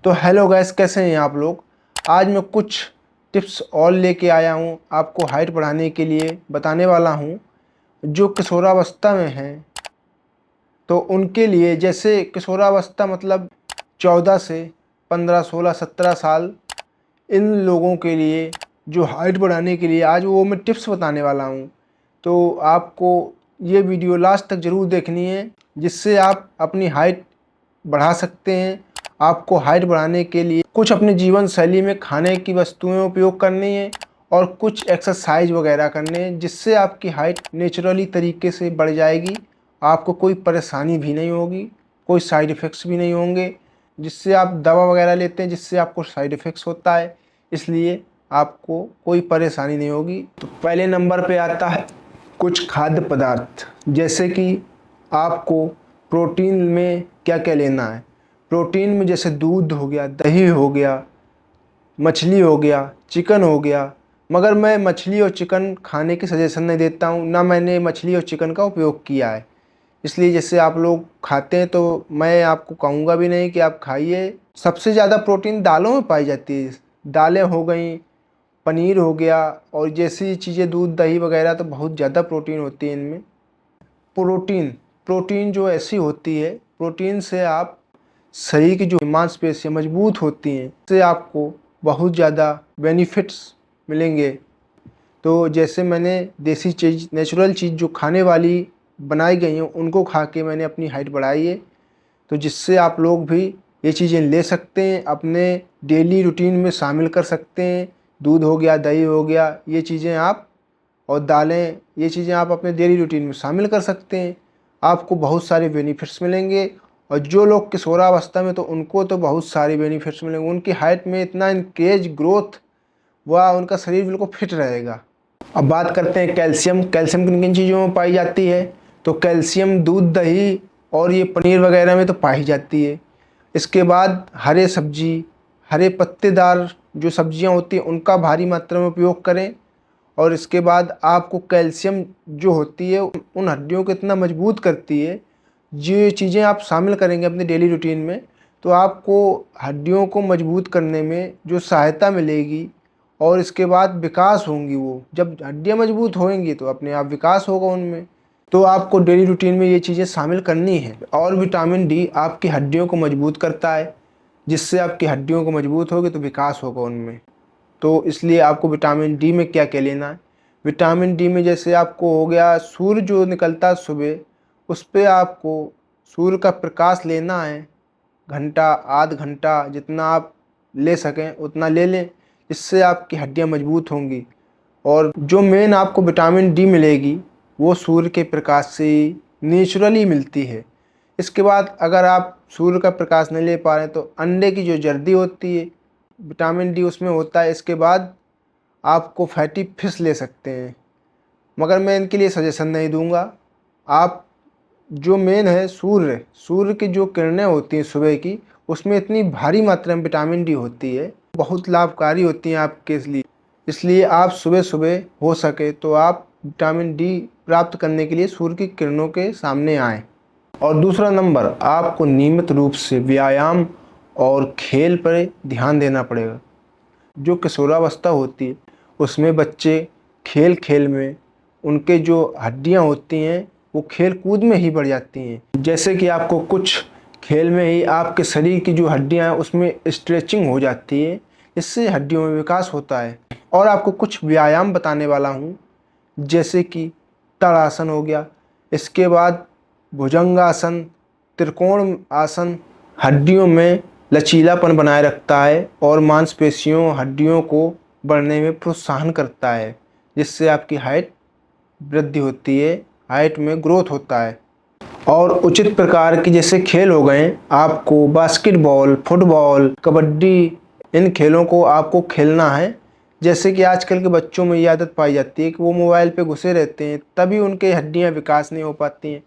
तो hello guys, कैसे हैं आप लोग। आज मैं कुछ टिप्स और लेके आया हूँ, आपको हाइट बढ़ाने के लिए बताने वाला हूँ। जो किशोरावस्था में हैं तो उनके लिए, जैसे किशोरावस्था मतलब 14 से 15, 16, 17 साल, इन लोगों के लिए जो हाइट बढ़ाने के लिए आज वो मैं टिप्स बताने वाला हूँ। तो आपको ये वीडियो लास्ट तक ज़रूर देखनी है, जिससे आप अपनी हाइट बढ़ा सकते हैं। आपको हाइट बढ़ाने के लिए कुछ अपने जीवन शैली में खाने की वस्तुएं उपयोग करनी है और कुछ एक्सरसाइज वगैरह करने हैं, जिससे आपकी हाइट नेचुरली तरीके से बढ़ जाएगी। आपको कोई परेशानी भी नहीं होगी, कोई साइड इफ़ेक्ट्स भी नहीं होंगे। जिससे आप दवा वगैरह लेते हैं जिससे आपको साइड इफ़ेक्ट्स होता है, इसलिए आपको कोई परेशानी नहीं होगी। तो पहले नंबर पे आता है कुछ खाद्य पदार्थ, जैसे कि आपको प्रोटीन में क्या क्या लेना है। प्रोटीन में जैसे दूध हो गया, दही हो गया, मछली हो गया, चिकन हो गया। मगर मैं मछली और चिकन खाने की सजेशन नहीं देता हूँ, ना मैंने मछली और चिकन का उपयोग किया है। इसलिए जैसे आप लोग खाते हैं तो मैं आपको कहूँगा भी नहीं कि आप खाइए। सबसे ज़्यादा प्रोटीन दालों में पाई जाती है। दालें हो गई, पनीर हो गया और जैसी चीज़ें, दूध दही वगैरह, तो बहुत ज़्यादा प्रोटीन होती है इनमें। प्रोटीन प्रोटीन जो ऐसी होती है, प्रोटीन से आप शरीर की जो मांसपेशियाँ मजबूत होती हैं, इससे आपको बहुत ज़्यादा बेनिफिट्स मिलेंगे। तो जैसे मैंने देसी चीज़, नेचुरल चीज़ जो खाने वाली बनाई गई हैं, उनको खा के मैंने अपनी हाइट बढ़ाई है। तो जिससे आप लोग भी ये चीज़ें ले सकते हैं, अपने डेली रूटीन में शामिल कर सकते हैं। दूध हो गया, दही हो गया, ये चीज़ें आप, और दालें, ये चीज़ें आप अपने डेली रूटीन में शामिल कर सकते हैं। आपको बहुत सारे बेनिफिट्स मिलेंगे। और जो लोग किशोरावस्था में, तो उनको तो बहुत सारे बेनिफिट्स मिलेंगे। उनकी हाइट में इतना इंक्रेज ग्रोथ, वह उनका शरीर बिल्कुल फिट रहेगा। अब बात करते हैं कैल्शियम। कैल्शियम किन किन चीज़ों में पाई जाती है। तो कैल्शियम दूध दही और ये पनीर वगैरह में तो पाई जाती है। इसके बाद हरे सब्जी, हरे पत्तेदार जो सब्जियां होती हैं, उनका भारी मात्रा में उपयोग करें। और इसके बाद आपको कैल्शियम जो होती है, उन हड्डियों को इतना मजबूत करती है। ये चीज़ें आप शामिल करेंगे अपने डेली रूटीन में, तो आपको हड्डियों को मजबूत करने में जो सहायता मिलेगी, और इसके बाद विकास होंगी। वो जब हड्डियाँ मजबूत होंगी तो अपने आप विकास होगा उनमें। तो आपको डेली रूटीन में ये चीज़ें शामिल करनी है। और विटामिन डी आपकी हड्डियों को मजबूत करता है, जिससे आपकी हड्डियों को मजबूत होगी तो विकास होगा उनमें। तो इसलिए आपको विटामिन डी में क्या क्या लेना है। विटामिन डी में जैसे आपको हो गया, सूर्य जो निकलता है सुबह, उस पे आपको सूर्य का प्रकाश लेना है। घंटा, आध घंटा, जितना आप ले सकें उतना ले लें। इससे आपकी हड्डियां मजबूत होंगी। और जो मेन आपको विटामिन डी मिलेगी, वो सूर्य के प्रकाश से नेचुरली मिलती है। इसके बाद अगर आप सूर्य का प्रकाश नहीं ले पा रहे हैं, तो अंडे की जो जर्दी होती है, विटामिन डी उसमें होता है। इसके बाद आपको फैटी फिश ले सकते हैं, मगर मैं इनके लिए सजेशन नहीं दूंगा। आप जो मेन है, सूर्य की जो किरणें होती हैं सुबह की, उसमें इतनी भारी मात्रा में विटामिन डी होती है, बहुत लाभकारी होती हैं आपके लिए। इसलिए आप सुबह सुबह हो सके तो आप विटामिन डी प्राप्त करने के लिए सूर्य की किरणों के सामने आएँ। और दूसरा नंबर, आपको नियमित रूप से व्यायाम और खेल पर ध्यान देना पड़ेगा। जो किशोरावस्था होती है, उसमें बच्चे खेल खेल में, उनके जो हड्डियां होती हैं वो खेल कूद में ही बढ़ जाती हैं। जैसे कि आपको कुछ खेल में ही आपके शरीर की जो हड्डियां हैं उसमें स्ट्रेचिंग हो जाती है, इससे हड्डियों में विकास होता है। और आपको कुछ व्यायाम बताने वाला हूँ, जैसे कि ताड़ासन हो गया, इसके बाद भुजंगासन, त्रिकोण आसन, हड्डियों में लचीलापन बनाए रखता है और मांसपेशियों, हड्डियों को बढ़ने में प्रोत्साहन करता है, जिससे आपकी हाइट वृद्धि होती है, हाइट में ग्रोथ होता है। और उचित प्रकार के जैसे खेल हो गए, आपको बास्केटबॉल, फुटबॉल, कबड्डी, इन खेलों को आपको खेलना है। जैसे कि आजकल के बच्चों में ये आदत पाई जाती है कि वो मोबाइल पे घुसे रहते हैं, तभी उनके हड्डियां विकास नहीं हो पाती हैं।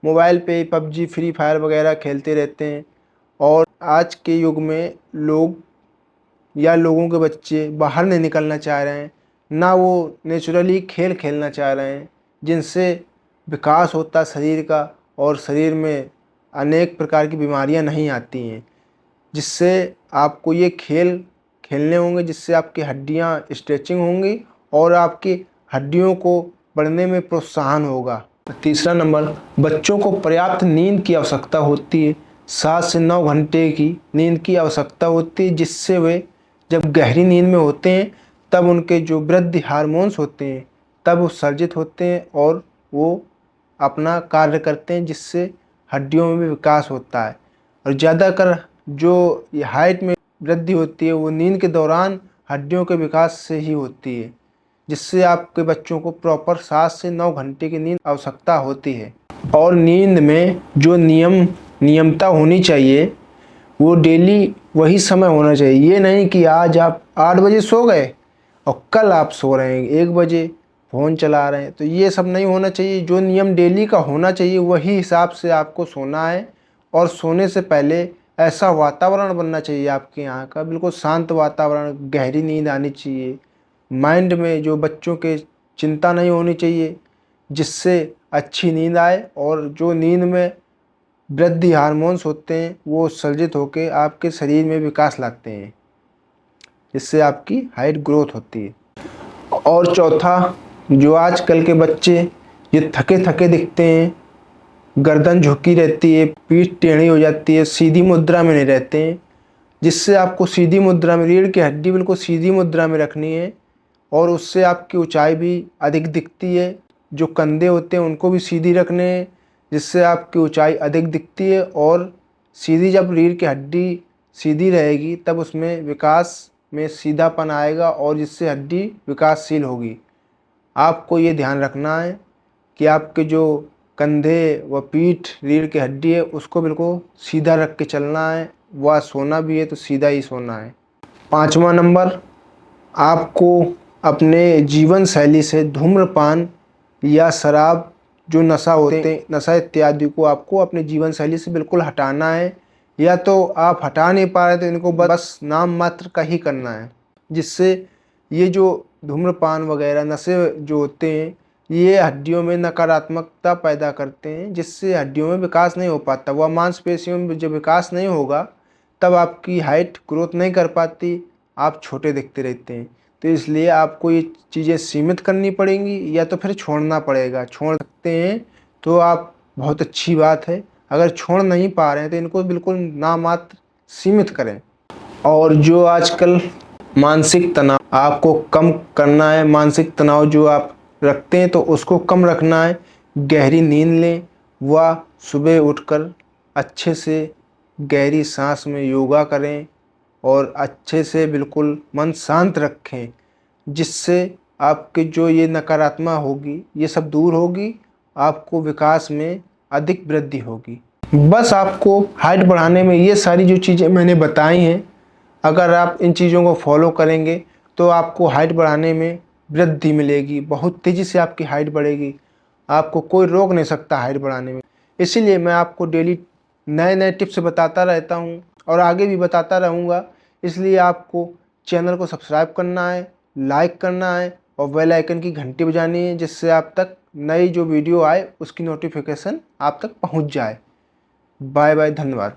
मोबाइल पे पबजी, फ्री फायर वगैरह खेलते रहते हैं। और आज के युग में लोग, या लोगों के बच्चे बाहर नहीं निकलना चाह रहे हैं, ना वो नेचुरली खेल खेलना चाह रहे हैं, जिनसे विकास होता शरीर का और शरीर में अनेक प्रकार की बीमारियां नहीं आती हैं। जिससे आपको ये खेल खेलने होंगे, जिससे आपकी हड्डियां स्ट्रेचिंग होंगी और आपकी हड्डियों को बढ़ने में प्रोत्साहन होगा। तीसरा नंबर, बच्चों को पर्याप्त नींद की आवश्यकता होती है। 7 से 9 घंटे की नींद की आवश्यकता होती है, जिससे वे जब गहरी नींद में होते हैं तब उनके जो वृद्धि हार्मोन्स होते हैं तब उत्सर्जित होते हैं और वो अपना कार्य करते हैं, जिससे हड्डियों में भी विकास होता है। और ज़्यादातर जो ये हाइट में वृद्धि होती है वो नींद के दौरान हड्डियों के विकास से ही होती है, जिससे आपके बच्चों को प्रॉपर 7 से 9 घंटे की नींद आवश्यकता होती है। और नींद में जो नियमता होनी चाहिए वो डेली वही समय होना चाहिए। ये नहीं कि आज आप 8 बजे सो गए और कल आप सो रहे हैं 1 बजे फ़ोन चला रहे हैं, तो ये सब नहीं होना चाहिए। जो नियम डेली का होना चाहिए वही हिसाब से आपको सोना है। और सोने से पहले ऐसा वातावरण बनना चाहिए आपके यहाँ का, बिल्कुल शांत वातावरण, गहरी नींद आनी चाहिए। माइंड में जो बच्चों के चिंता नहीं होनी चाहिए, जिससे अच्छी नींद आए और जो नींद में वृद्धि हार्मोन्स होते हैं वो उत्सर्जित होकर आपके शरीर में विकास लाते हैं, जिससे आपकी हाइट ग्रोथ होती है। और चौथा, जो आजकल के बच्चे ये थके थके दिखते हैं, गर्दन झुकी रहती है, पीठ टेढ़ी हो जाती है, सीधी मुद्रा में नहीं रहते हैं, जिससे आपको सीधी मुद्रा में, रीढ़ की हड्डी बिल्कुल सीधी मुद्रा में रखनी है और उससे आपकी ऊंचाई भी अधिक दिखती है। जो कंधे होते हैं उनको भी सीधी रखने हैं, जिससे आपकी ऊंचाई अधिक दिखती है। और सीधी जब रीढ़ की हड्डी सीधी रहेगी तब उसमें विकास में सीधापन आएगा और जिससे हड्डी विकासशील होगी। आपको ये ध्यान रखना है कि आपके जो कंधे व पीठ, रीढ़ की हड्डी है उसको बिल्कुल सीधा रख के चलना है, व सोना भी है तो सीधा ही सोना है। 5वां नंबर, आपको अपने जीवन शैली से धूम्रपान या शराब, जो नशा होते हैं, नशा इत्यादि को आपको अपने जीवन शैली से बिल्कुल हटाना है। या तो आप हटा नहीं पा रहे तो इनको बस नाम मात्र का ही करना है, जिससे ये जो धूम्रपान वगैरह नशे जो होते हैं ये हड्डियों में नकारात्मकता पैदा करते हैं, जिससे हड्डियों में विकास नहीं हो पाता। वह मांसपेशियों में जब विकास नहीं होगा तब आपकी हाइट ग्रोथ नहीं कर पाती, आप छोटे दिखते रहते हैं। तो इसलिए आपको ये चीज़ें सीमित करनी पड़ेंगी या तो फिर छोड़ना पड़ेगा। छोड़ सकते हैं तो आप, बहुत अच्छी बात है। अगर छोड़ नहीं पा रहे हैं तो इनको बिल्कुल नामात्र सीमित करें। और जो आजकल मानसिक तनाव आपको कम करना है, मानसिक तनाव जो आप रखते हैं तो उसको कम रखना है। गहरी नींद लें व सुबह उठकर अच्छे से गहरी सांस में योगा करें और अच्छे से बिल्कुल मन शांत रखें, जिससे आपके जो ये नकारात्मक होगी ये सब दूर होगी, आपको विकास में अधिक वृद्धि होगी। बस आपको हाइट बढ़ाने में ये सारी जो चीज़ें मैंने बताई हैं, अगर आप इन चीज़ों को फॉलो करेंगे तो आपको हाइट बढ़ाने में वृद्धि मिलेगी, बहुत तेज़ी से आपकी हाइट बढ़ेगी। आपको कोई रोक नहीं सकता हाइट बढ़ाने में। इसीलिए मैं आपको डेली नए नए टिप्स बताता रहता हूँ और आगे भी बताता रहूँगा। इसलिए आपको चैनल को सब्सक्राइब करना है, लाइक करना है और बेल आइकन की घंटी बजानी है, जिससे आप तक नई जो वीडियो आए उसकी नोटिफिकेशन आप तक पहुँच जाए। बाय बाय, धन्यवाद।